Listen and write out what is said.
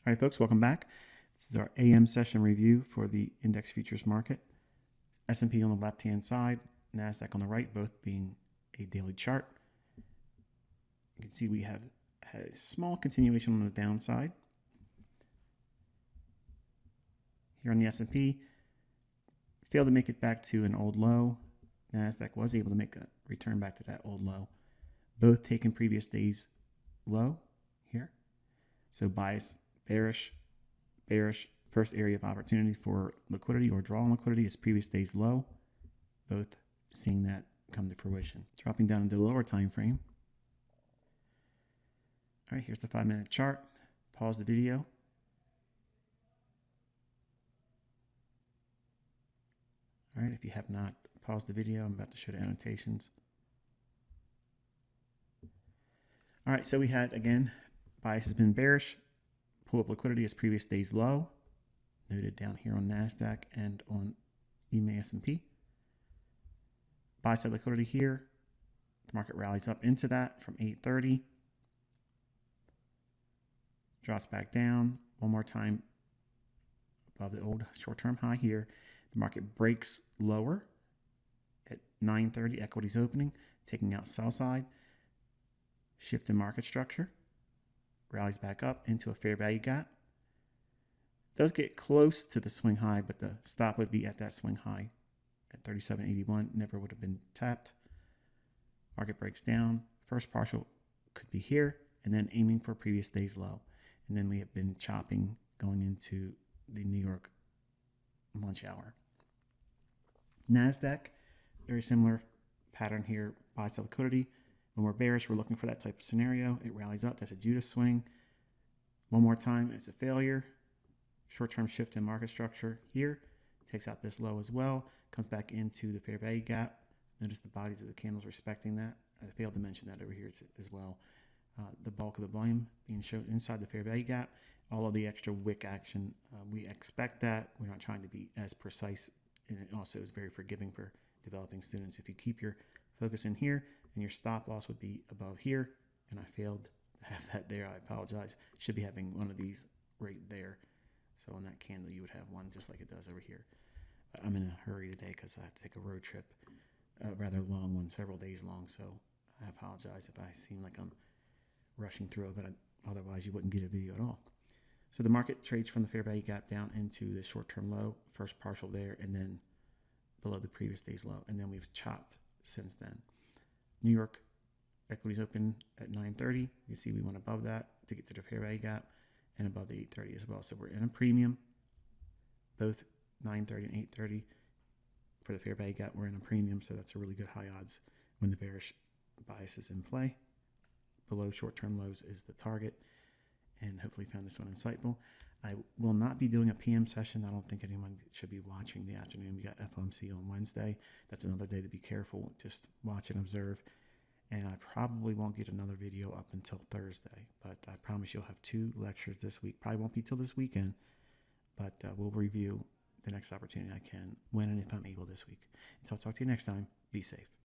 All right, folks, welcome back. This is our AM session review for the index futures market. S&P on the left-hand side, NASDAQ on the right, both being a daily chart. You can see we have had a small continuation on the downside. Here on the S&P, failed to make it back to an old low. NASDAQ was able to make a return back to that old low. Both taking previous day's low here. So bias, bearish. First area of opportunity for liquidity or draw on liquidity is previous day's low. Both seeing that come to fruition. Dropping down into the lower time frame. All right, here's the 5-minute chart. Pause the video. All right, if you have not paused the video, I'm about to show the annotations. All right, so we had, again, bias has been bearish. Pull up liquidity is previous day's low, noted down here on NASDAQ and on EMA S&P. Buy side liquidity here. The market rallies up into that from 830. Drops back down one more time above the old short-term high here. The market breaks lower at 9:30, equities opening, taking out sell side. Shift in market structure. Rallies back up into a fair value gap. Does get close to the swing high, but the stop would be at that swing high at 37.81. Never would have been tapped. Market breaks down. First partial could be here, and then aiming for previous day's low. And then we have been chopping going into the New York lunch hour. NASDAQ, very similar pattern here. Buy sell liquidity. When we're bearish, we're looking for that type of scenario. It rallies up. That's a Judas swing. One more time, it's a failure. Short-term shift in market structure here. Takes out this low as well. Comes back into the fair value gap. Notice the bodies of the candles respecting that. I failed to mention that over here as well. The bulk of the volume being shown inside the fair value gap. All of the extra wick action, we expect that. We're not trying to be as precise. And it also is very forgiving for developing students. If you keep your focus in here, and your stop loss would be above here, and I failed to have that there. I apologize. Should be having one of these right there. So on that candle, you would have one just like it does over here. I'm in a hurry today because I have to take a road trip, a rather long one, several days long. So I apologize if I seem like I'm rushing through it, but otherwise you wouldn't get a video at all. So the market trades from the fair value gap down into the short-term low, first partial there, and then below the previous day's low. And then we've chopped since then. New York equities open at 9:30. You can see we went above that to get to the fair value gap and above the 830 as well. So we're in a premium, both 9:30 and 8:30. For the fair value gap, we're in a premium, so that's a really good high odds when the bearish bias is in play. Below short-term lows is the target, and hopefully found this one insightful. I will not be doing a PM session. I don't think anyone should be watching the afternoon. We got FOMC on Wednesday. That's another day to be careful. Just watch and observe. And I probably won't get another video up until Thursday. But I promise you'll have 2 lectures this week. Probably won't be till this weekend. But we'll review the next opportunity I can when and if I'm able this week. Until I'll talk to you next time. Be safe.